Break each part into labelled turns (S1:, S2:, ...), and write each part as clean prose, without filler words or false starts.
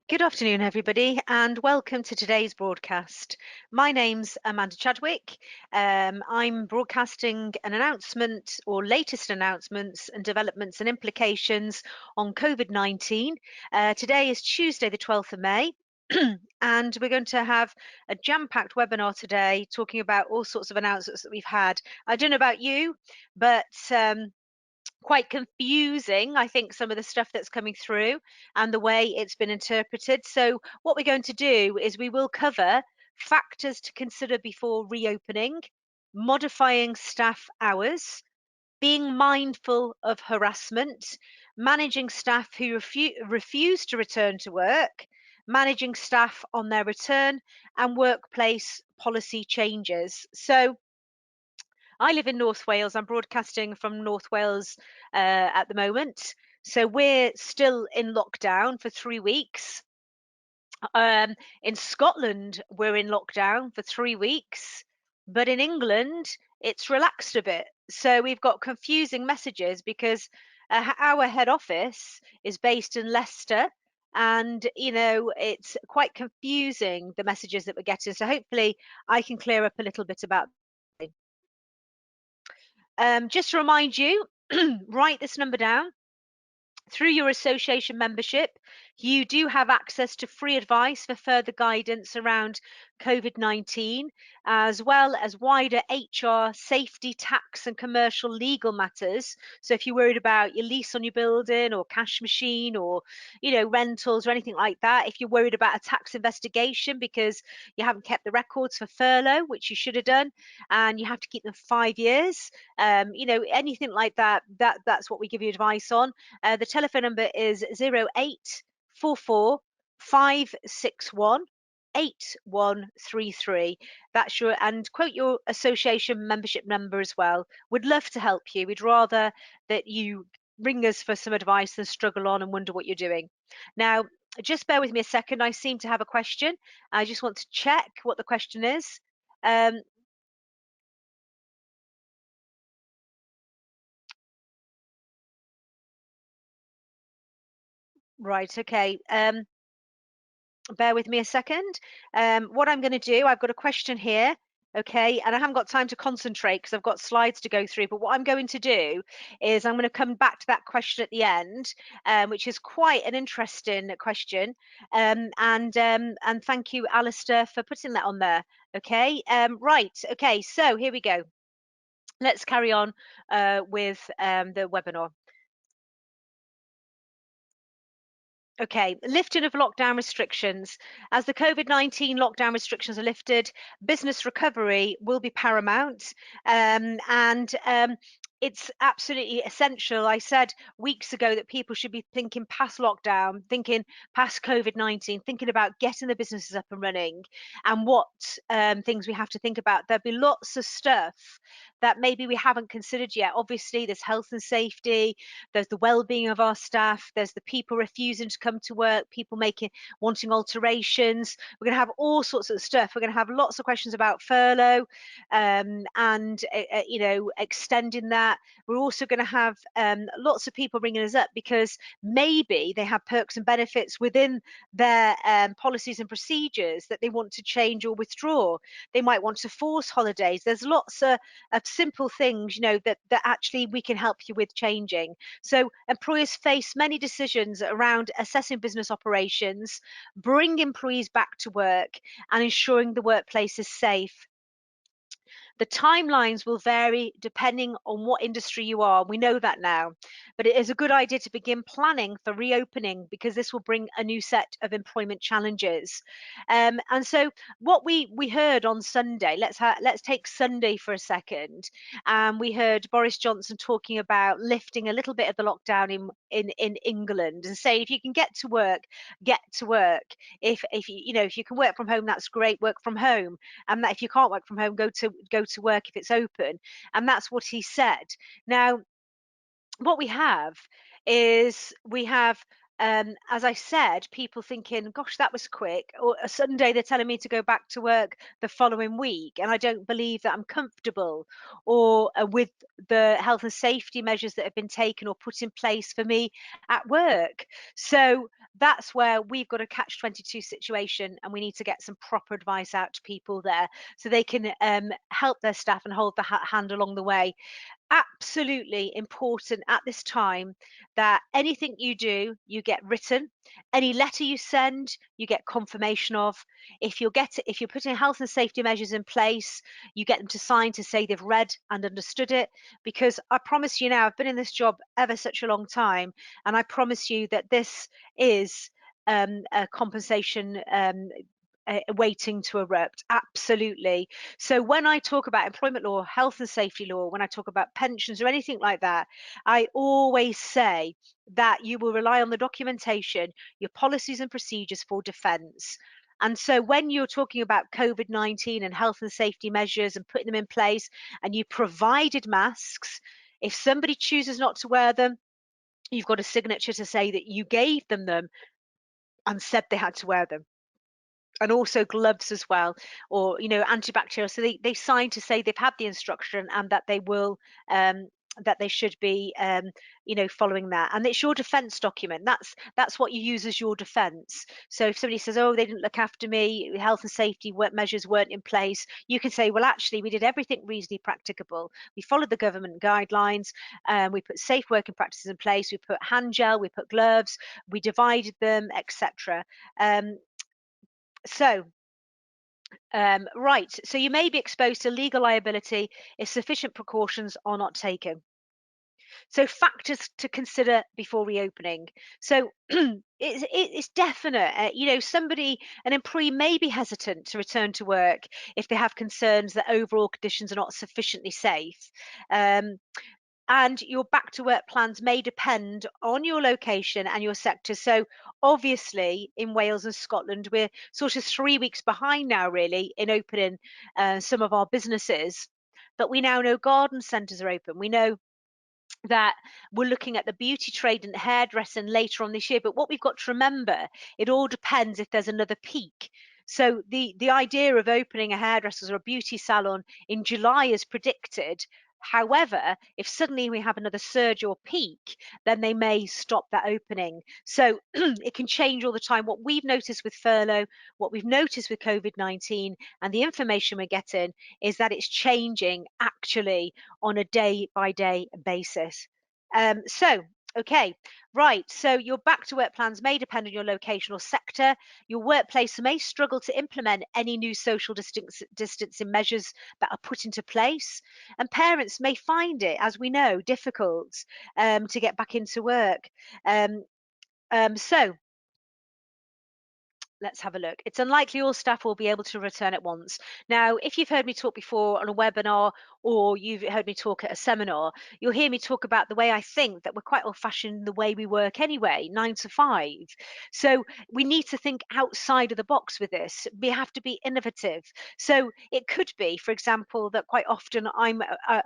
S1: Good afternoon, everybody, and welcome to today's broadcast. My name's Amanda Chadwick. I'm broadcasting an announcement or latest announcements and developments and implications on COVID-19. Today is Tuesday, the 12th of May. And we're going to have a jam-packed webinar today talking about all sorts of announcements that we've had. I don't know about you, but quite confusing, I think, some of the stuff that's coming through and the way it's been interpreted. So, what we're going to do is we will cover factors to consider before reopening, modifying staff hours, being mindful of harassment, managing staff who refuse to return to work, managing staff on their return, and workplace policy changes. So, I live in North Wales. I'm broadcasting from North Wales at the moment. So we're still in lockdown for 3 weeks. In Scotland, we're in lockdown for 3 weeks. But in England, it's relaxed a bit. So we've got confusing messages because our head office is based in Leicester. And, it's quite confusing, the messages that we're getting. So hopefully I can clear up a little bit about. Just to remind you, write this number down. Through your association membership, you do have access to free advice for further guidance around COVID-19, as well as wider HR, safety, tax, and commercial legal matters. So if you're worried about your lease on your building or cash machine or, rentals or anything like that, if you're worried about a tax investigation because you haven't kept the records for furlough, which you should have done, and you have to keep them 5 years, anything like that, that's what we give you advice on. The telephone number is 0844 561 8133. That's your, and quote your association membership number as well. We'd love to help you. We'd rather that you ring us for some advice than struggle on and wonder what you're doing. Now, just bear with me a second. I seem to have a question. I just want to check what the question is. Um, right, okay. Bear with me a second. What I'm going to do, I've got a question here, okay, and I haven't got time to concentrate because I've got slides to go through. But what I'm going to do is I'm going to come back to that question at the end, which is quite an interesting question. And thank you, Alistair, for putting that on there. Okay, right. Okay, so here we go. Let's carry on with the webinar. Okay, lifting of lockdown restrictions. As the COVID-19 lockdown restrictions are lifted, business recovery will be paramount. And it's absolutely essential. I said weeks ago that people should be thinking past lockdown, thinking past COVID-19, thinking about getting the businesses up and running and what things we have to think about. There'll be lots of stuff that maybe we haven't considered yet. Obviously, there's health and safety, there's the well-being of our staff, there's the people refusing to come to work, people wanting alterations. We're going to have all sorts of stuff. We're going to have lots of questions about furlough, and extending that. We're also going to have lots of people ringing us up because maybe they have perks and benefits within their policies and procedures that they want to change or withdraw. They might want to force holidays. There's lots of simple things, that actually we can help you with changing. So employers face many decisions around assessing business operations, bring employees back to work, and ensuring the workplace is safe. The timelines will vary depending on what industry you are. We know that now, but it is a good idea to begin planning for reopening because this will bring a new set of employment challenges. And so, what we heard on Sunday, let's take Sunday for a second. We heard Boris Johnson talking about lifting a little bit of the lockdown in England and saying if you can get to work, get to work. If you can work from home, that's great. Work from home, and that if you can't work from home, go to work if it's open. And that's what he said. Now, what we have is as I said, people thinking, gosh, that was quick. Or a Sunday, they're telling me to go back to work the following week, and I don't believe that I'm comfortable or with the health and safety measures that have been taken or put in place for me at work. So that's where we've got a catch-22 situation, and we need to get some proper advice out to people there so they can help their staff and hold the hand along the way. Absolutely important at this time that anything you do, you get written. Any letter you send, you get confirmation of. If you're putting health and safety measures in place, you get them to sign to say they've read and understood it. Because I promise you now, I've been in this job ever such a long time, and I promise you that this is a compensation waiting to erupt. Absolutely. So when I talk about employment law, health and safety law, when I talk about pensions or anything like that, I always say that you will rely on the documentation, your policies and procedures for defence. And so when you're talking about COVID-19 and health and safety measures and putting them in place, and you provided masks, if somebody chooses not to wear them, you've got a signature to say that you gave them and said they had to wear them, and also gloves as well, or antibacterial, so they sign to say they've had the instruction and that they will that they should be following that. And it's your defense document. That's what you use as your defense. So if somebody says, oh, they didn't look after me, health and safety measures weren't in place, you can say, well, actually we did everything reasonably practicable. We followed the government guidelines, we put safe working practices in place, we put hand gel, we put gloves, we divided them, etc. So right, so you may be exposed to legal liability if sufficient precautions are not taken. So factors to consider before reopening. So it's definite. An employee may be hesitant to return to work if they have concerns that overall conditions are not sufficiently safe. Um, and your back to work plans may depend on your location and your sector. So obviously in Wales and Scotland, we're sort of 3 weeks behind now really in opening some of our businesses, but we now know garden centres are open. We know that we're looking at the beauty trade and hairdressing later on this year. But what we've got to remember, it all depends if there's another peak. So the idea of opening a hairdresser's or a beauty salon in July is predicted. However, if suddenly we have another surge or peak, then they may stop that opening. So it can change all the time. What we've noticed with furlough, what we've noticed with COVID-19, and the information we're getting is that it's changing actually on a day by day basis. Okay, right. So your back to work plans may depend on your location or sector. Your workplace may struggle to implement any new social distancing measures that are put into place. And parents may find it, as we know, difficult to get back into work. Um, so let's have a look. It's unlikely all staff will be able to return at once. Now, if you've heard me talk before on a webinar or you've heard me talk at a seminar, you'll hear me talk about the way I think that we're quite old fashioned the way we work anyway, 9 to 5. So we need to think outside of the box with this. We have to be innovative. So it could be, for example, that quite often I'm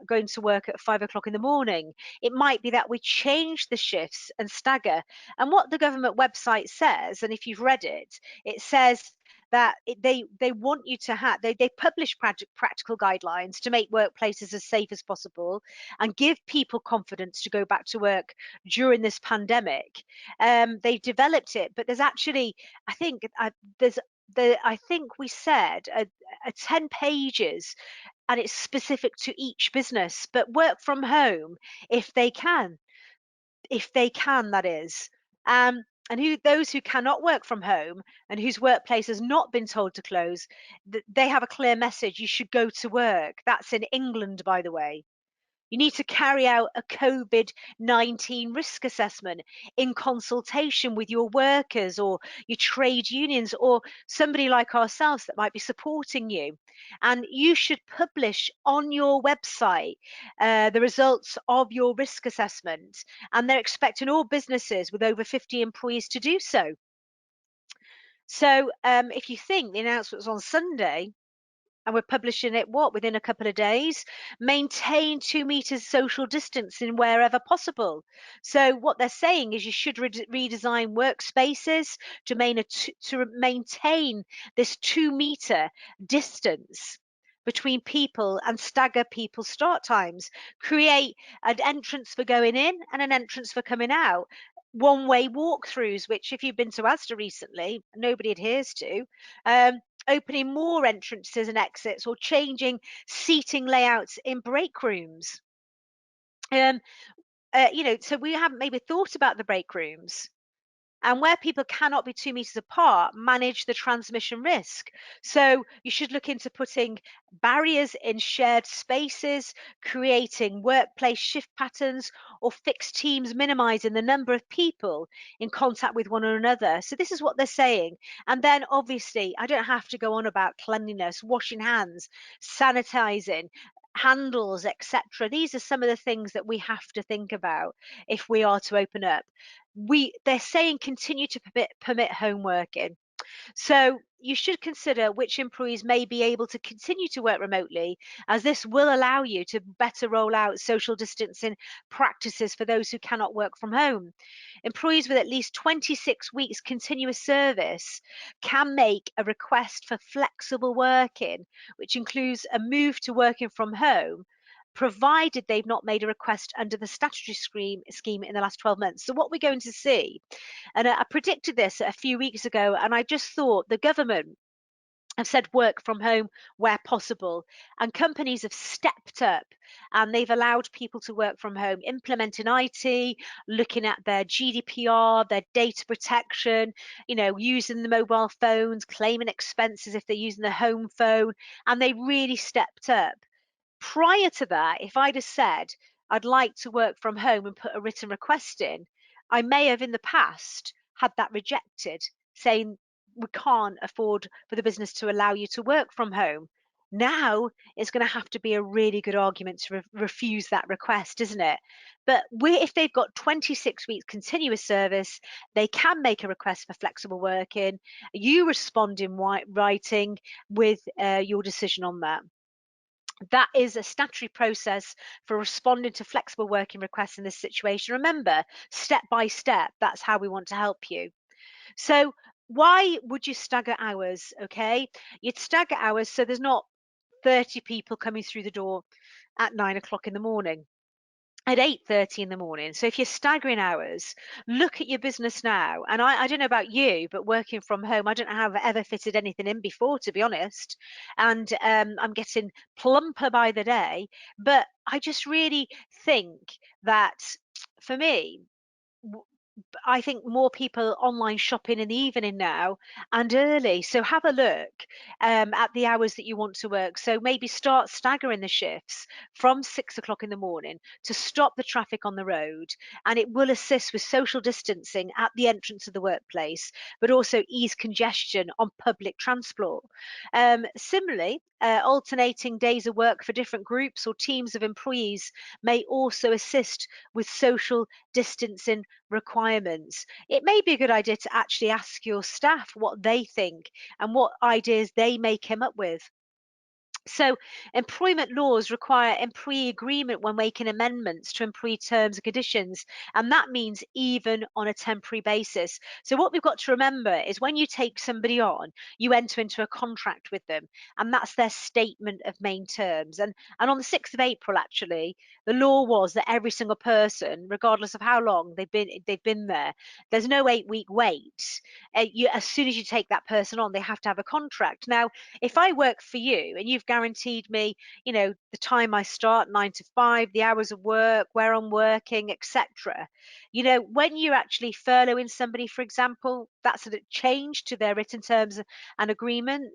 S1: going to work at 5 o'clock in the morning. It might be that we change the shifts and stagger. And what the government website says, and if you've read it, it says that they want you to have they publish practical guidelines to make workplaces as safe as possible and give people confidence to go back to work during this pandemic. They've developed it, but there's actually, I think, I think we said a 10 pages, and it's specific to each business. But work from home if they can, that is. And those who cannot work from home and whose workplace has not been told to close, they have a clear message: you should go to work. That's in England, by the way. You need to carry out a COVID-19 risk assessment in consultation with your workers or your trade unions or somebody like ourselves that might be supporting you. And you should publish on your website the results of your risk assessment. And they're expecting all businesses with over 50 employees to do so. So if you think the announcement was on Sunday, and we're publishing it within a couple of days. Maintain 2 meters social distancing wherever possible. So what they're saying is you should redesign workspaces to maintain this 2 meter distance between people and stagger people's start times. Create an entrance for going in and an entrance for coming out. one-way walkthroughs, which if you've been to Asda recently, nobody adheres to, um, opening more entrances and exits, or changing seating layouts in break rooms. Um, so we haven't maybe thought about the break rooms, and where people cannot be 2 meters apart, manage the transmission risk. So you should look into putting barriers in shared spaces, creating workplace shift patterns, or fixed teams, minimizing the number of people in contact with one another. So this is what they're saying. And then obviously, I don't have to go on about cleanliness, washing hands, sanitizing, handles, etc. These are some of the things that we have to think about if we are to open up. They're saying continue to permit home working. So you should consider which employees may be able to continue to work remotely, as this will allow you to better roll out social distancing practices for those who cannot work from home. Employees with at least 26 weeks continuous service can make a request for flexible working, which includes a move to working from home, provided they've not made a request under the statutory scheme in the last 12 months. So what we're going to see, and I predicted this a few weeks ago, and I just thought the government have said work from home where possible, and companies have stepped up and they've allowed people to work from home, implementing IT, looking at their GDPR, their data protection, using the mobile phones, claiming expenses if they're using the home phone, and they really stepped up. Prior to that, if I'd have said I'd like to work from home and put a written request in, I may have in the past had that rejected, saying we can't afford for the business to allow you to work from home. Now it's going to have to be a really good argument to refuse that request, isn't it? But if they've got 26 weeks continuous service, they can make a request for flexible working. You respond in writing with your decision on that. That is a statutory process for responding to flexible working requests in this situation. Remember, step by step, that's how we want to help you. So, why would you stagger hours? Okay, you'd stagger hours so there's not 30 people coming through the door at 9 o'clock in the morning, at 8:30 in the morning. So if you're staggering hours, look at your business now. And I don't know about you, but working from home, I don't know how I've ever fitted anything in before, to be honest. And I'm getting plumper by the day. But I just really think that for me, I think more people online shopping in the evening now and early. So have a look at the hours that you want to work. So maybe start staggering the shifts from 6 o'clock in the morning to stop the traffic on the road. And it will assist with social distancing at the entrance of the workplace, but also ease congestion on public transport. Similarly, alternating days of work for different groups or teams of employees may also assist with social distancing requirements. It may be a good idea to actually ask your staff what they think and what ideas they may come up with. So, employment laws require employee agreement when making amendments to employee terms and conditions, and that means even on a temporary basis. So, what we've got to remember is when you take somebody on, you enter into a contract with them, and that's their statement of main terms. And on the 6th of April, actually, the law was that every single person, regardless of how long they've been there, there's no 8-week wait. As soon as you take that person on, they have to have a contract. Now, if I work for you and you've guaranteed me, the time I start, 9 to 5, the hours of work, where I'm working, etc. When you're actually furloughing somebody, for example, that's a change to their written terms and agreement.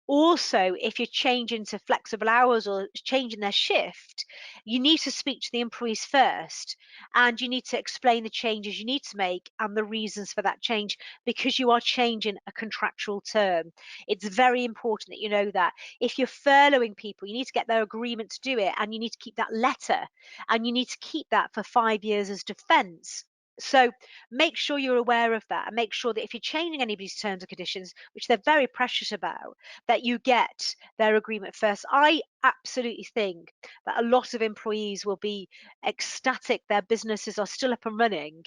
S1: Also, if you're changing to flexible hours or changing their shift, you need to speak to the employees first, and you need to explain the changes you need to make and the reasons for that change, because you are changing a contractual term. It's very important that you know that. If you're furloughing people, you need to get their agreement to do it, and you need to keep that letter, and you need to keep that for 5 years as defense. So make sure you're aware of that, and make sure that if you're changing anybody's terms and conditions, which they're very precious about, that you get their agreement first. I absolutely think that a lot of employees will be ecstatic their businesses are still up and running,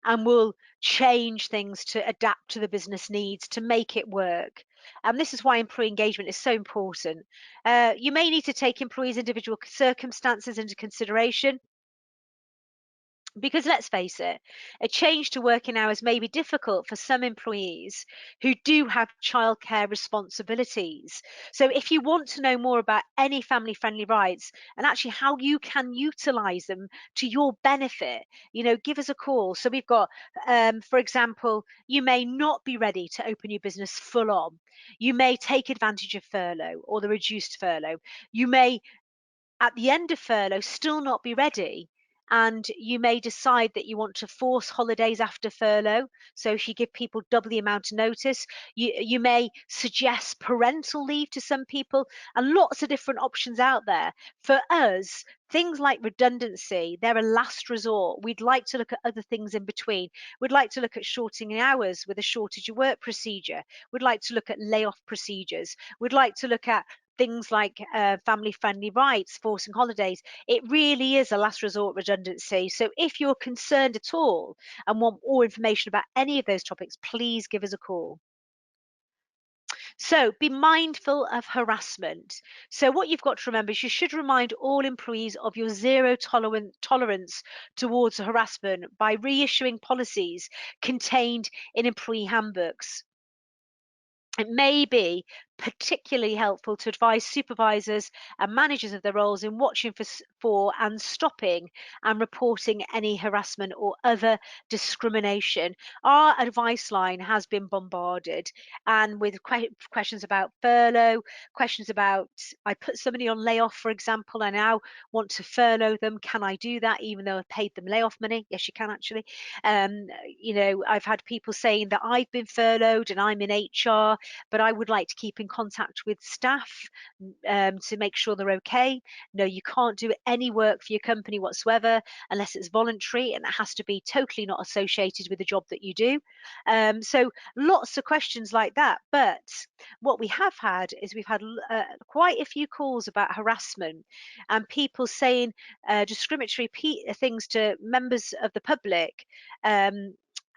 S1: and will change things to adapt to the business needs to make it work. And this is why employee engagement is so important. You may need to take employees' individual circumstances into consideration, Because let's face it, a change to working hours may be difficult for some employees who do have childcare responsibilities. So, if you want to know more about any family friendly rights and actually how you can utilize them to your benefit, give us a call. So, we've got, for example, you may not be ready to open your business full on. You may take advantage of furlough or the reduced furlough. You may at the end of furlough still not be ready, and you may decide that you want to force holidays after furlough. So if you give people double the amount of notice, you may suggest parental leave to some people, and lots of different options out there. For us, things like redundancy, they're a last resort. We'd like to look at other things in between. We'd like to look at shortening hours with a shortage of work procedure. We'd like to look at layoff procedures. We'd like to look at things like family friendly rights, forcing holidays. It really is a last resort redundancy. So if you're concerned at all and want more information about any of those topics, please give us a call. So be mindful of harassment. So what you've got to remember is you should remind all employees of your zero tolerance towards harassment by reissuing policies contained in employee handbooks. It may be particularly helpful to advise supervisors and managers of their roles in watching for and stopping and reporting any harassment or other discrimination. Our advice line has been bombarded, and with questions about furlough, questions about I put somebody on layoff, for example, I now want to furlough them. Can I do that even though I've paid them layoff money? Yes, you can actually. I've had people saying that I've been furloughed and I'm in HR, but I would like to keep in contact with staff to make sure they're okay. No, you can't do any work for your company whatsoever unless it's voluntary, and it has to be totally not associated with the job that you do. So lots of questions like that. But what we have had is we've had quite a few calls about harassment and people saying discriminatory things to members of the public.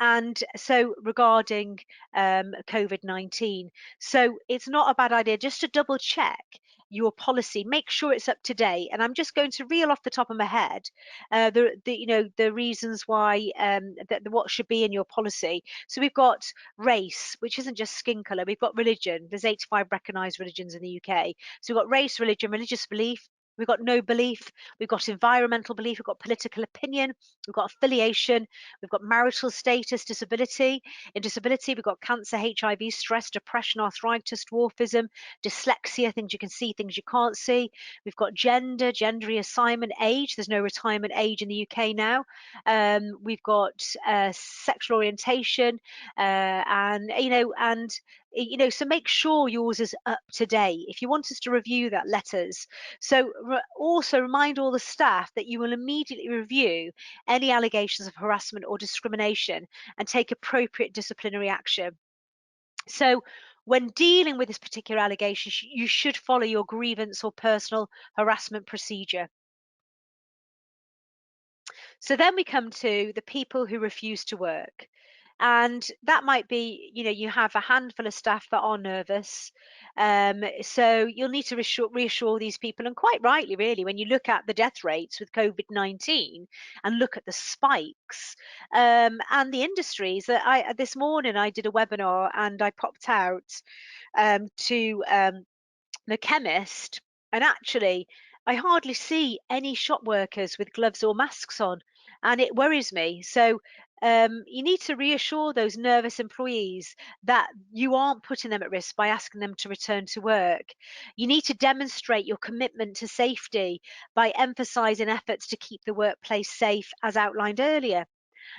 S1: And so regarding COVID-19. So it's not a bad idea just to double check your policy, make sure it's up to date. And I'm just going to reel off the top of my head the reasons why that what should be in your policy. So we've got race, which isn't just skin color. We've got religion. There's 85 recognized religions in the UK. So we've got race, religion, religious belief. We've got no belief. We've got environmental belief. We've got political opinion. We've got affiliation. We've got marital status, disability. In disability, we've got cancer, HIV, stress, depression, arthritis, dwarfism, dyslexia, things you can see, things you can't see. We've got gender, gender reassignment, age. There's no retirement age in the UK now. We've got sexual orientation, so make sure yours is up to date. If you want us to review that, let us. So also remind all the staff that you will immediately review any allegations of harassment or discrimination and take appropriate disciplinary action. So when dealing with this particular allegation, you should follow your grievance or personal harassment procedure. So then we come to the people who refuse to work. And that might be, you have a handful of staff that are nervous. So you'll need to reassure these people. And quite rightly, really, when you look at the death rates with COVID-19 and look at the spikes and the industries that this morning I did a webinar and I popped out to the chemist, and actually, I hardly see any shop workers with gloves or masks on, and it worries me. So, you need to reassure those nervous employees that you aren't putting them at risk by asking them to return to work. You need to demonstrate your commitment to safety by emphasizing efforts to keep the workplace safe, as outlined earlier.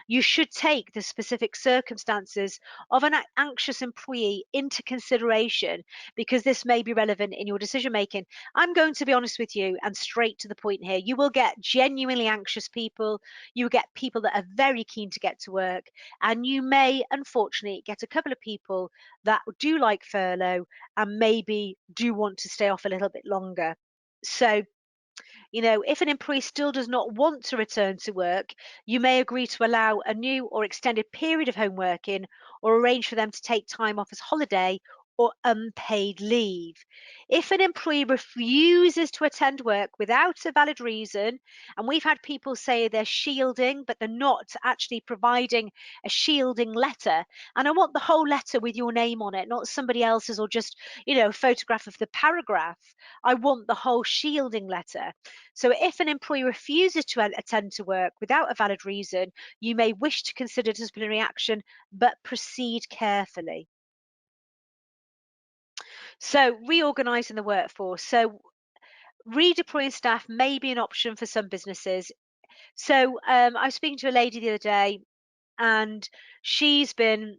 S1: You should take the specific circumstances of an anxious employee into consideration because this may be relevant in your decision making. I'm going to be honest with you and straight to the point here. You will get genuinely anxious people, you will get people that are very keen to get to work, and you may unfortunately get a couple of people that do like furlough and maybe do want to stay off a little bit longer. So if an employee still does not want to return to work, you may agree to allow a new or extended period of home working or arrange for them to take time off as holiday or unpaid leave. If an employee refuses to attend work without a valid reason, and we've had people say they're shielding, but they're not actually providing a shielding letter, and I want the whole letter with your name on it, not somebody else's or just, a photograph of the paragraph. I want the whole shielding letter. So if an employee refuses to attend to work without a valid reason, you may wish to consider disciplinary action, but proceed carefully. So reorganising the workforce. So redeploying staff may be an option for some businesses. So I was speaking to a lady the other day, and she's been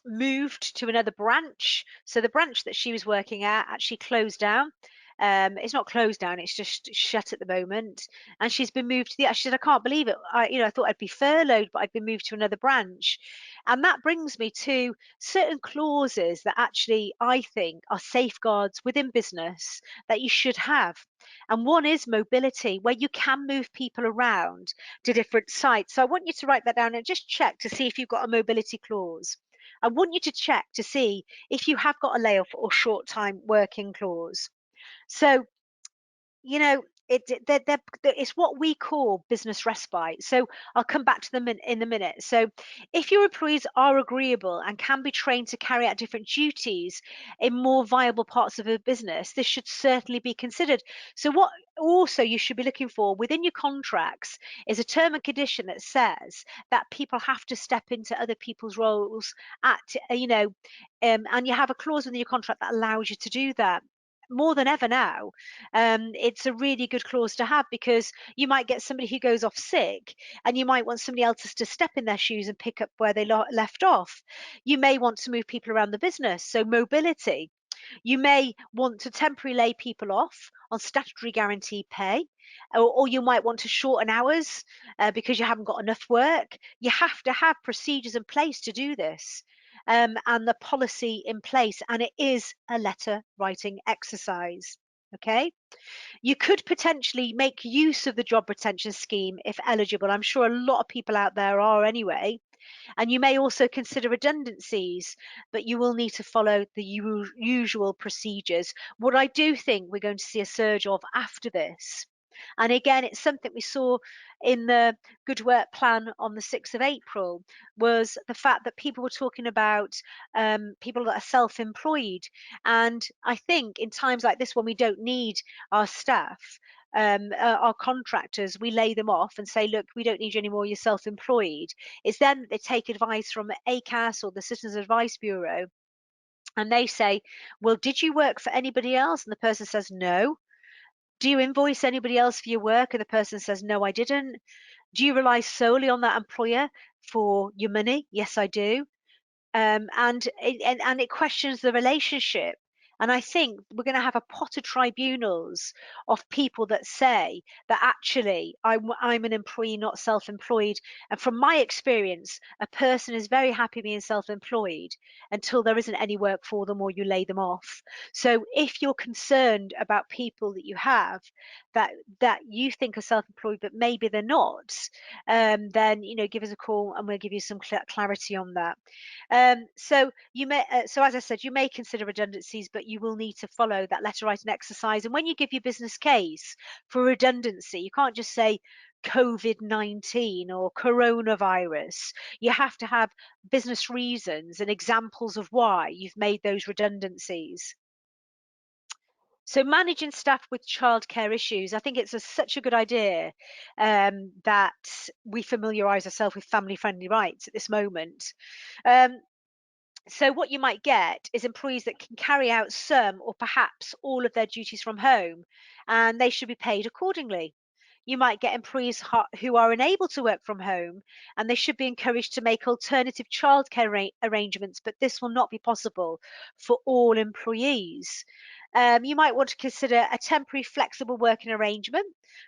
S1: moved to another branch. So the branch that she was working at actually closed down. It's not closed down; it's just shut at the moment. And she's been moved to the. She said, "I can't believe it. I thought I'd be furloughed, but I'd been moved to another branch." And that brings me to certain clauses that actually I think are safeguards within business that you should have. And one is mobility, where you can move people around to different sites. So I want you to write that down and just check to see if you've got a mobility clause. I want you to check to see if you have got a layoff or short time working clause. So it's what we call business respite. So I'll come back to them in a minute. So if your employees are agreeable and can be trained to carry out different duties in more viable parts of a business, this should certainly be considered. So what also you should be looking for within your contracts is a term and condition that says that people have to step into other people's roles at and you have a clause within your contract that allows you to do that more than ever now. It's a really good clause to have, because you might get somebody who goes off sick and you might want somebody else to step in their shoes and pick up where they left off. You may want to move people around the business, so mobility. You may want to temporarily lay people off on statutory guaranteed pay, or you might want to shorten hours because you haven't got enough work. You have to have procedures in place to do this, and the policy in place, and it is a letter writing exercise. Okay, you could potentially make use of the job retention scheme if eligible. I'm sure a lot of people out there are anyway. And you may also consider redundancies, but you will need to follow the usual procedures. What I do think we're going to see a surge of after this, and again, it's something we saw in the Good Work Plan on the 6th of April, was the fact that people were talking about people that are self employed. And I think in times like this, when we don't need our staff, our contractors, we lay them off and say, look, we don't need you anymore, you're self employed. It's then that they take advice from ACAS or the Citizens Advice Bureau, and they say, well, did you work for anybody else? And the person says, no. Do you invoice anybody else for your work? And the person says, no, I didn't. Do you rely solely on that employer for your money? Yes, I do. And it questions the relationship. And I think we're going to have a pot of tribunals of people that say that actually I'm an employee, not self-employed. And from my experience, a person is very happy being self-employed until there isn't any work for them or you lay them off. So if you're concerned about people that you have that you think are self-employed but maybe they're not, then give us a call and we'll give you some clarity on that. So as I said, you may consider redundancies, but you will need to follow that letter writing exercise. And when you give your business case for redundancy, you can't just say COVID-19 or coronavirus. You have to have business reasons and examples of why you've made those redundancies. So managing staff with childcare issues, I think it's such a good idea that we familiarise ourselves with family-friendly rights at this moment. Um, so what you might get is employees that can carry out some or perhaps all of their duties from home, and they should be paid accordingly. You might get employees who are unable to work from home, and they should be encouraged to make alternative childcare arrangements, but this will not be possible for all employees. You might want to consider a temporary flexible working arrangement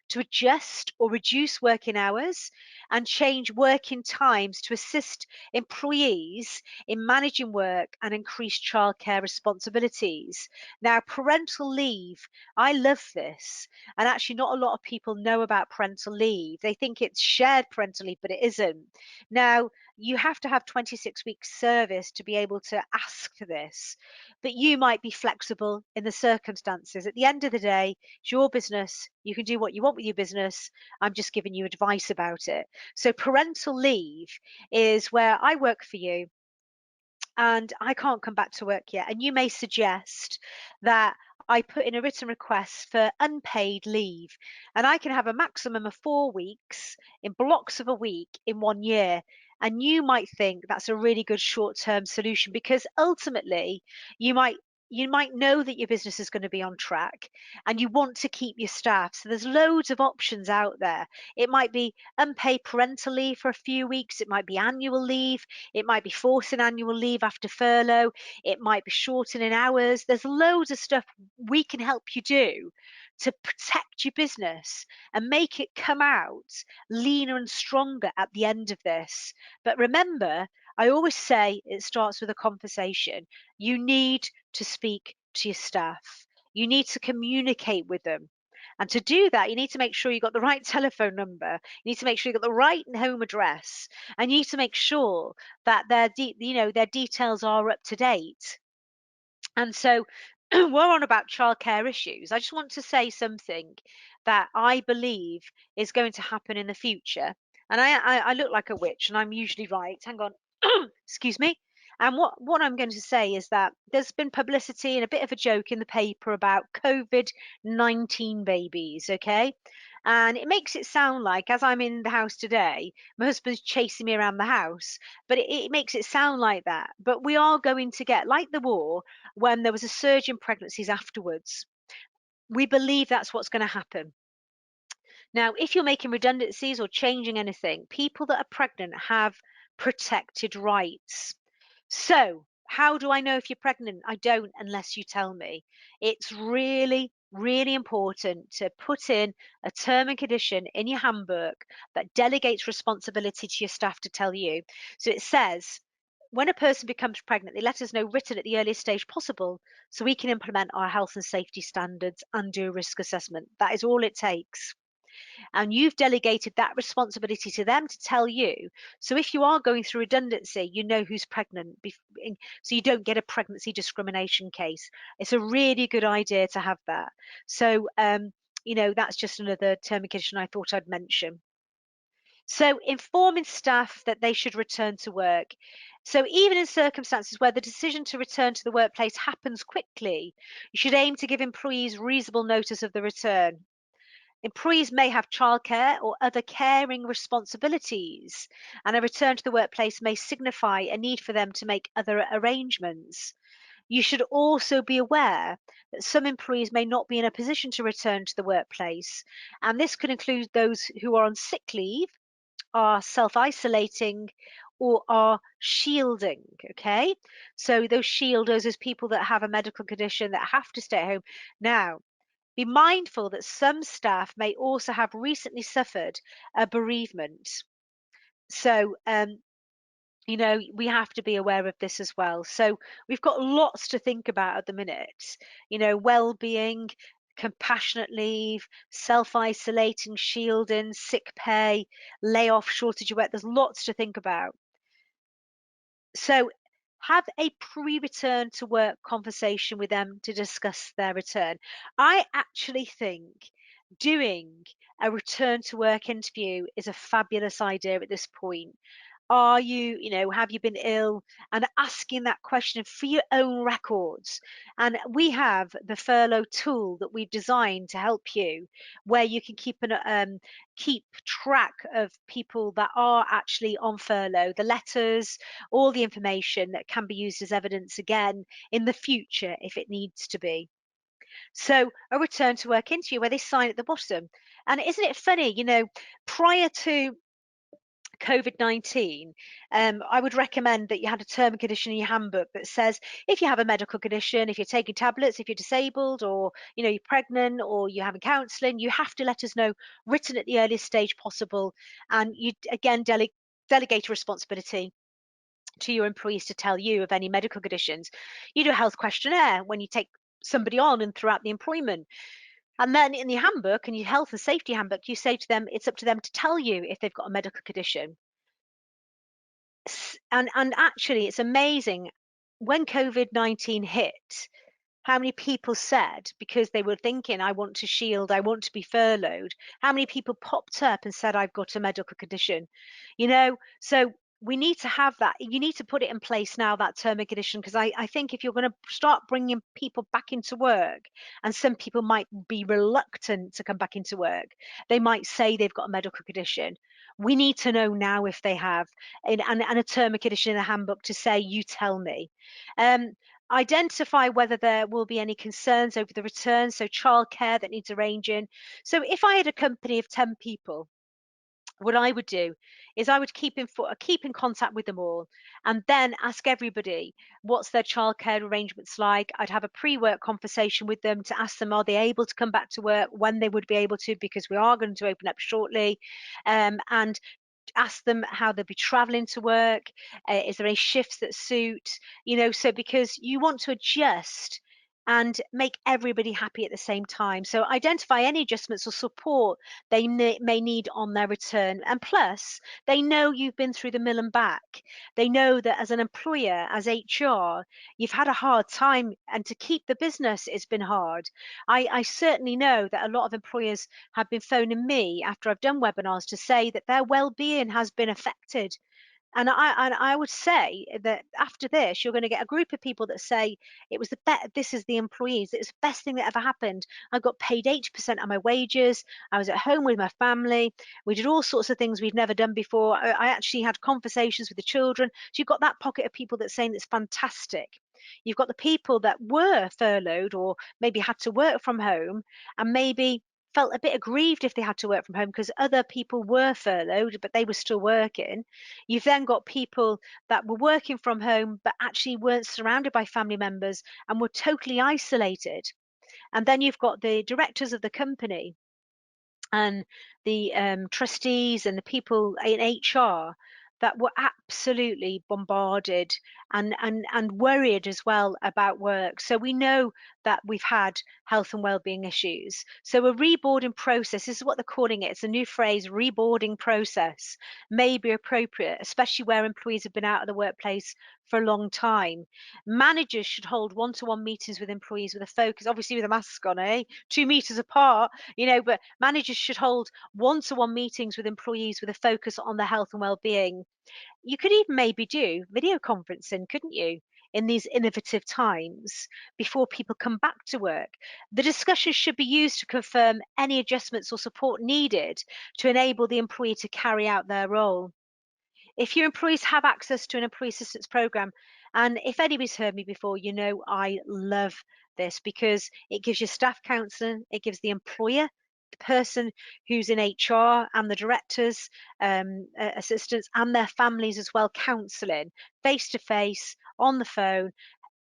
S1: to adjust or reduce working hours and change working times to assist employees in managing work and increase childcare responsibilities. Now, parental leave, I love this. And actually, not a lot of people know about parental leave. They think it's shared parental leave, but it isn't. Now, you have to have 26 weeks service to be able to ask for this, but you might be flexible in the circumstances. At the end of the day, it's your business. You can do what you want with your business. I'm just giving you advice about it. So parental leave is where I work for you and I can't come back to work yet. And you may suggest that I put in a written request for unpaid leave, and I can have a maximum of 4 weeks in blocks of a week in 1 year. And you might think that's a really good short-term solution because ultimately you might you might know that your business is going to be on track and you want to keep your staff. So there's loads of options out there. It might be unpaid parental leave for a few weeks, it might be annual leave, it might be forcing annual leave after furlough. It might be shortening hours. There's loads of stuff we can help you do to protect your business and make it come out leaner and stronger at the end of this. But remember, I always say it starts with a conversation. You need to speak to your staff. You need to communicate with them. And to do that, you need to make sure you got the right telephone number. You need to make sure you got the right home address, and you need to make sure that their details are up to date. And so we're on about childcare issues. I just want to say something that I believe is going to happen in the future. And I look like a witch, and I'm usually right. Hang on, excuse me. And what I'm going to say is that there's been publicity and a bit of a joke in the paper about COVID-19 babies, okay? And it makes it sound like, as I'm in the house today, my husband's chasing me around the house, but it makes it sound like that. But we are going to get, like the war, when there was a surge in pregnancies afterwards. We believe that's what's going to happen. Now, if you're making redundancies or changing anything, people that are pregnant have protected rights. So, how do I know if you're pregnant? I don't unless you tell me. It's really, really important to put in a term and condition in your handbook that delegates responsibility to your staff to tell you. So it says, when a person becomes pregnant, they let us know written at the earliest stage possible so we can implement our health and safety standards and do a risk assessment. That is all it takes, and you've delegated that responsibility to them to tell you. So if you are going through redundancy, you know who's pregnant, so you don't get a pregnancy discrimination case. It's a really good idea to have that. So, that's just another term and condition I thought I'd mention. So, informing staff that they should return to work. So, even in circumstances where the decision to return to the workplace happens quickly, you should aim to give employees reasonable notice of the return. Employees may have childcare or other caring responsibilities, and a return to the workplace may signify a need for them to make other arrangements. You should also be aware that some employees may not be in a position to return to the workplace, and this could include those who are on sick leave, are self isolating, or are shielding. Okay, so those shielders is people that have a medical condition that have to stay at home. Now, be mindful that some staff may also have recently suffered a bereavement. So, we have to be aware of this as well. So, we've got lots to think about at the minute. Well-being, compassionate leave, self-isolating, shielding, sick pay, layoff, shortage of work. There's lots to think about. So have a pre-return to work conversation with them to discuss their return. I actually think doing a return to work interview is a fabulous idea at this point. Have you been ill? And asking that question for your own records. And we have the furlough tool that we've designed to help you, where you can keep track of people that are actually on furlough, the letters, all the information that can be used as evidence again in the future if it needs to be. So a return to work interview where they sign at the bottom. And isn't it funny, prior to COVID-19, I would recommend that you had a term and condition in your handbook that says if you have a medical condition, if you're taking tablets, if you're disabled, or you're pregnant, or you're having counselling, you have to let us know written at the earliest stage possible, and you again delegate a responsibility to your employees to tell you of any medical conditions. You do a health questionnaire when you take somebody on and throughout the employment. And then in your handbook and your health and safety handbook, you say to them, it's up to them to tell you if they've got a medical condition. And actually, it's amazing when COVID-19 hit, how many people said, because they were thinking, I want to shield, I want to be furloughed, how many people popped up and said, I've got a medical condition, So we need to have that. You need to put it in place now, that term and condition, because I think if you're going to start bringing people back into work, and some people might be reluctant to come back into work, they might say they've got a medical condition. We need to know now if they have, and a term and condition in the handbook to say, you tell me. Um, Identify whether there will be any concerns over the return, so childcare that needs arranging. So if I had a company of 10 people, what I would do is I would keep in contact with them all, and then ask everybody what's their childcare arrangements like. I'd have a pre-work conversation with them to ask them, are they able to come back to work, when they would be able to, because we are going to open up shortly, and ask them how they'll be traveling to work. Is there any shifts that suit? So because you want to adjust and make everybody happy at the same time. So identify any adjustments or support they may need on their return. And plus, they know you've been through the mill and back. They know that as an employer, as HR, you've had a hard time, and to keep the business, it's been hard. I certainly know that a lot of employers have been phoning me after I've done webinars to say that their well-being has been affected. And I would say that after this, you're going to get a group of people that say it was the best. This is the employees. It was the best thing that ever happened. I got paid 80% of my wages. I was at home with my family. We did all sorts of things we'd never done before. I actually had conversations with the children. So you've got that pocket of people that's saying it's fantastic. You've got the people that were furloughed or maybe had to work from home, and maybe felt a bit aggrieved if they had to work from home because other people were furloughed, but they were still working. You've then got people that were working from home, but actually weren't surrounded by family members and were totally isolated. And then you've got the directors of the company and the trustees and the people in HR that were absolutely bombarded and worried as well about work. So we know that we've had health and well-being issues. So a reboarding process, this is what they're calling it. It's a new phrase, reboarding process, may be appropriate, especially where employees have been out of the workplace for a long time. Managers should hold one-to-one meetings with employees with a focus, obviously with a mask on, 2 meters apart, but managers should hold one-to-one meetings with employees with a focus on their health and well-being. You could even maybe do video conferencing, couldn't you, in these innovative times before people come back to work? The discussion should be used to confirm any adjustments or support needed to enable the employee to carry out their role. If your employees have access to an employee assistance program, and if anybody's heard me before, I love this because it gives you staff counselling, it gives the employer, the person who's in HR, and the directors, assistants, and their families as well, counselling face to face, on the phone.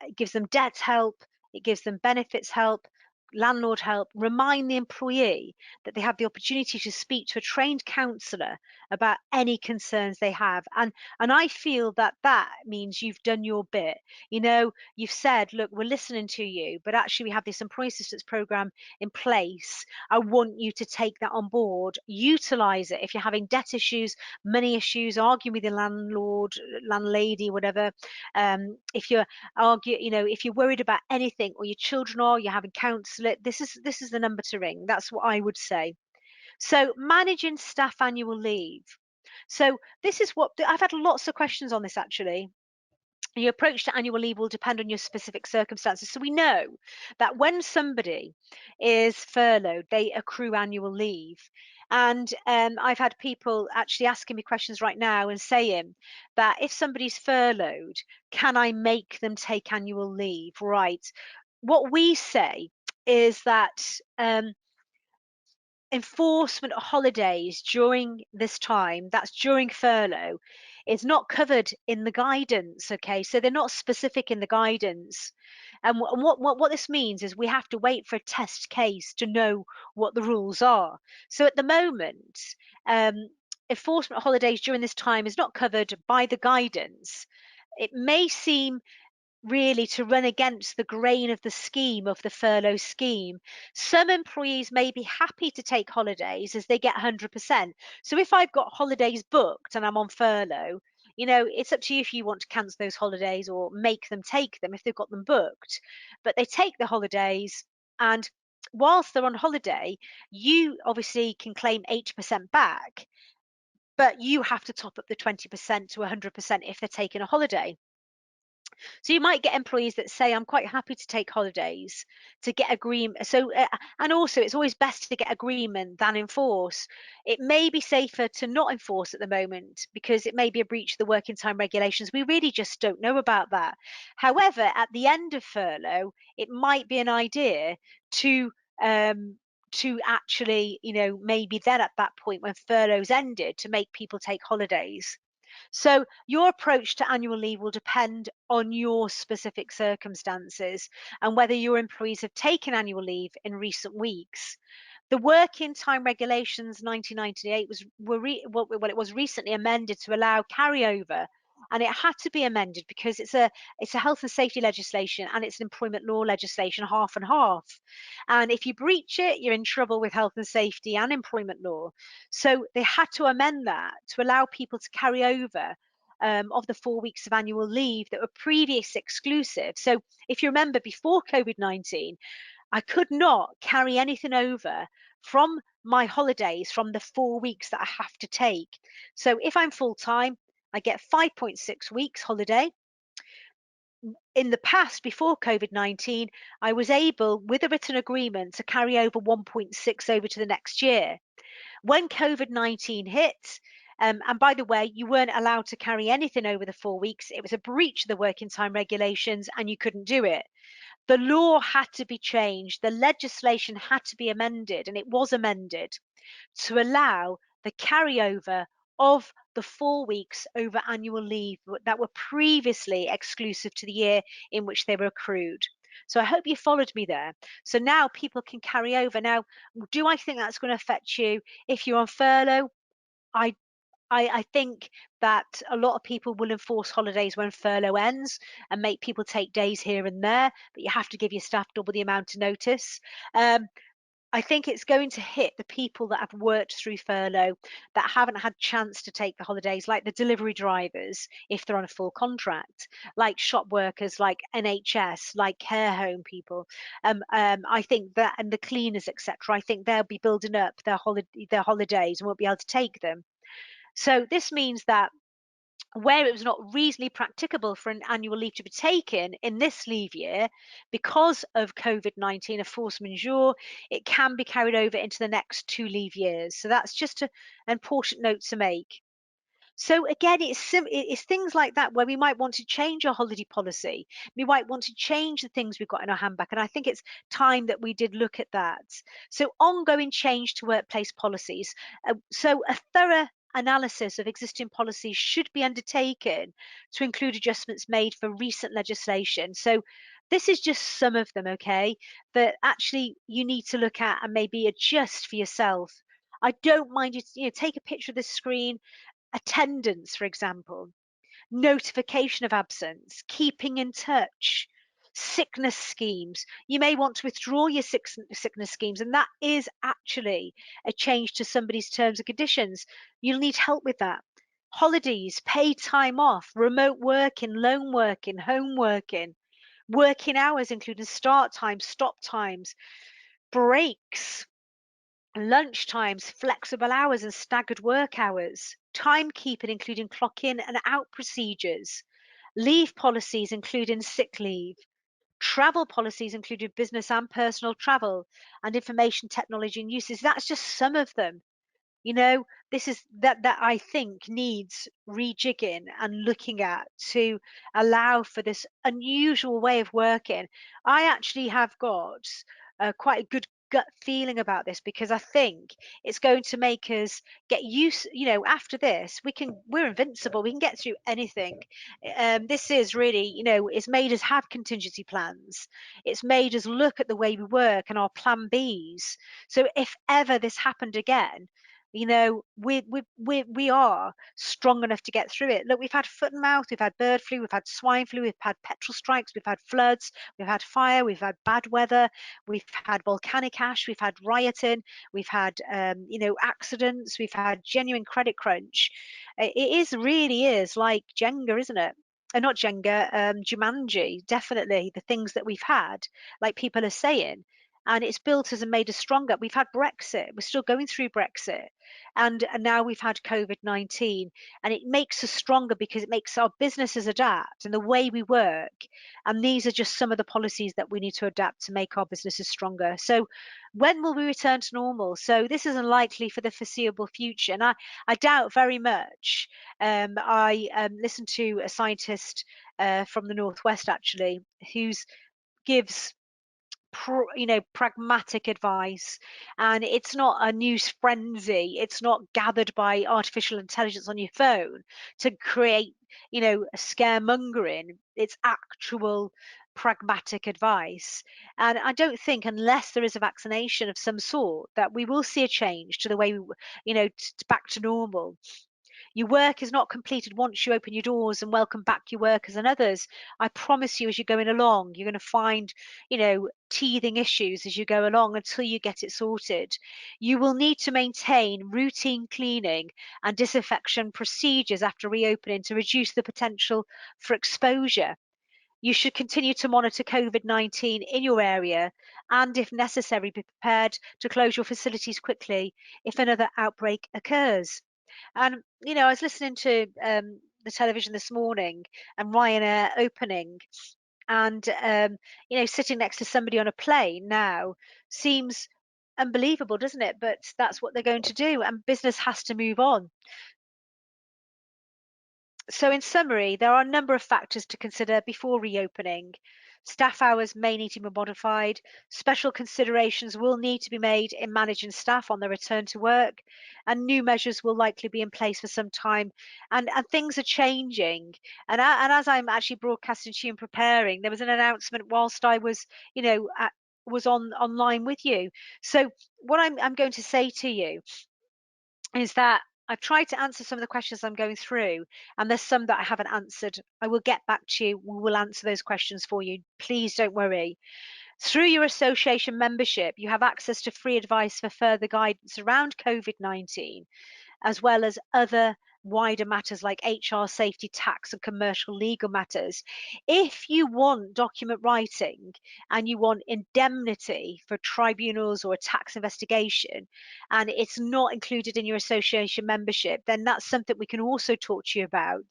S1: It gives them debt help, it gives them benefits help, landlord help. Remind the employee that they have the opportunity to speak to a trained counsellor about any concerns they have. And I feel that that means you've done your bit. You've said, look, we're listening to you, but actually we have this employee assistance program in place. I want you to take that on board, utilize it. If you're having debt issues, money issues, arguing with your landlord, landlady, whatever, if you're if you're worried about anything, or your children are, you're having counsel it, this is the number to ring. That's what I would say. So managing staff annual leave. So this is what I've had lots of questions on this actually. Your approach to annual leave will depend on your specific circumstances. So we know that when somebody is furloughed, they accrue annual leave. And I've had people actually asking me questions right now and saying that if somebody's furloughed, can I make them take annual leave? Right. What we say is that enforcement of holidays during this time, that's during furlough, is not covered in the guidance. Okay, so they're not specific in the guidance. And what this means is we have to wait for a test case to know what the rules are. So at the moment, um, enforcement of holidays during this time is not covered by the guidance. It may seem really to run against the grain of the scheme, of the furlough scheme. Some employees may be happy to take holidays as they get 100%. So if I've got holidays booked and I'm on furlough, It's up to you if you want to cancel those holidays or make them take them if they've got them booked. But they take the holidays, and whilst they're on holiday, you obviously can claim 80% back, but you have to top up the 20% to 100% if they're taking a holiday. So you might get employees that say, "I'm quite happy to take holidays to get agreement." And also, it's always best to get agreement than enforce. It may be safer to not enforce at the moment because it may be a breach of the working time regulations. We really just don't know about that. However, at the end of furlough, it might be an idea to um, actually, maybe then at that point when furlough's ended, to make people take holidays. So your approach to annual leave will depend on your specific circumstances and whether your employees have taken annual leave in recent weeks. The Working Time Regulations 1998 it was recently amended to allow carryover, and it had to be amended because it's a health and safety legislation and it's an employment law legislation, half and half. And if you breach it, you're in trouble with health and safety and employment law. So they had to amend that to allow people to carry over of the 4 weeks of annual leave that were previously exclusive. So if you remember, before COVID-19, I could not carry anything over from my holidays from the 4 weeks that I have to take. So if I'm full time, I get 5.6 weeks holiday. In the past, before COVID-19, I was able, with a written agreement, to carry over 1.6 over to the next year. When COVID-19 hit, and by the way, you weren't allowed to carry anything over the 4 weeks. It was a breach of the working time regulations and you couldn't do it. The law had to be changed. The legislation had to be amended, and it was amended to allow the carryover of the 4 weeks over annual leave that were previously exclusive to the year in which they were accrued. So I hope you followed me there. So now people can carry over. Now, do I think that's going to affect you if you're on furlough? I I think that a lot of people will enforce holidays when furlough ends and make people take days here and there, but you have to give your staff double the amount of notice. Um, I think it's going to hit the people that have worked through furlough that haven't had chance to take the holidays, like the delivery drivers, if they're on a full contract, like shop workers, like NHS, like care home people. I think that, and the cleaners, etc. I think they'll be building up their holidays and won't be able to take them. So this means that where it was not reasonably practicable for an annual leave to be taken in this leave year because of COVID-19, a force majeure, it can be carried over into the next 2 leave years. So that's just an important note to make. So again, it's things like that where we might want to change our holiday policy. We might want to change the things we've got in our handbag, and I think it's time that we did look at that. So ongoing change to workplace policies. So a thorough analysis of existing policies should be undertaken to include adjustments made for recent legislation. So this is just some of them, okay, that actually you need to look at and maybe adjust for yourself. I don't mind you take a picture of the screen. Attendance, for example, notification of absence, keeping in touch, sickness schemes. You may want to withdraw your sickness schemes, and that is actually a change to somebody's terms and conditions. You'll need help with that. Holidays, paid time off, remote working, lone working, home working, working hours, including start times, stop times, breaks, lunch times, flexible hours and staggered work hours, timekeeping including clock in and out procedures, leave policies including sick leave, travel policies including business and personal travel, and information technology and uses. That's just some of them. This is that I think needs rejigging and looking at to allow for this unusual way of working. I actually have got quite a good gut feeling about this because I think it's going to make us get used. After this, we're invincible. We can get through anything. This is really, it's made us have contingency plans. It's made us look at the way we work and our plan Bs. So if ever this happened again, We are strong enough to get through it. Look, we've had foot and mouth, we've had bird flu, we've had swine flu, we've had petrol strikes, we've had floods, we've had fire, we've had bad weather, we've had volcanic ash, we've had rioting, we've had accidents, we've had genuine credit crunch. Really is like Jenga, isn't it? Not Jenga, Jumanji, definitely the things that we've had, like people are saying, and it's built us and made us stronger. We've had Brexit, we're still going through Brexit, and now we've had COVID-19, and it makes us stronger because it makes our businesses adapt and the way we work. And these are just some of the policies that we need to adapt to make our businesses stronger. So, when will we return to normal? So, this is unlikely for the foreseeable future, and I doubt very much. I listened to a scientist from the Northwest actually, who's gives pragmatic advice, and it's not a news frenzy. It's not gathered by artificial intelligence on your phone to create, a scaremongering. It's actual pragmatic advice. And I don't think, unless there is a vaccination of some sort, that we will see a change to the way back to normal. Your work is not completed once you open your doors and welcome back your workers and others. I promise you, as you're going along, you're going to find, teething issues as you go along until you get it sorted. You will need to maintain routine cleaning and disinfection procedures after reopening to reduce the potential for exposure. You should continue to monitor COVID-19 in your area and, if necessary, be prepared to close your facilities quickly if another outbreak occurs. And, I was listening to the television this morning and Ryanair opening, and, sitting next to somebody on a plane now seems unbelievable, doesn't it? But that's what they're going to do, and business has to move on. So, in summary, there are a number of factors to consider before reopening. Staff hours may need to be modified. Special considerations will need to be made in managing staff on their return to work, and new measures will likely be in place for some time. And things are changing. And as I'm actually broadcasting to you and preparing, there was an announcement whilst I was, was online with you. So, what I'm going to say to you is that I've tried to answer some of the questions I'm going through, and there's some that I haven't answered. I will get back to you. We will answer those questions for you. Please don't worry. Through your association membership, you have access to free advice for further guidance around COVID-19, as well as other wider matters like HR, safety, tax, and commercial legal matters. If you want document writing and you want indemnity for tribunals or a tax investigation, and it's not included in your association membership, then that's something we can also talk to you about.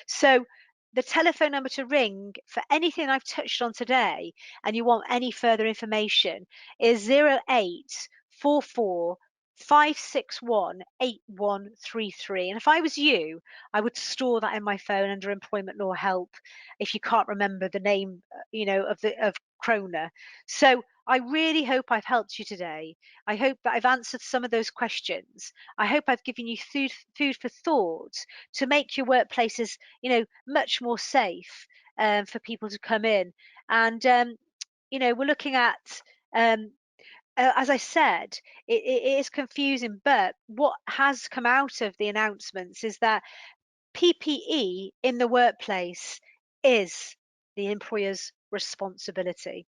S1: So, the telephone number to ring for anything I've touched on today and you want any further information is 0844 561 8133. And if I was you, I would store that in my phone under employment law help if you can't remember the name, of Krona. So I really hope I've helped you today. I hope that I've answered some of those questions. I hope I've given you food for thought to make your workplaces, much more safe for people to come in. And, we're looking at, um, as I said, it is confusing, but what has come out of the announcements is that PPE in the workplace is the employer's responsibility.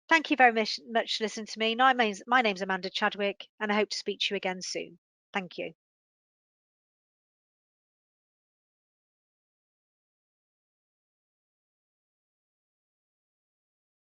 S1: Thank you very much for listening to me. My name's Amanda Chadwick, and I hope to speak to you again soon. Thank you.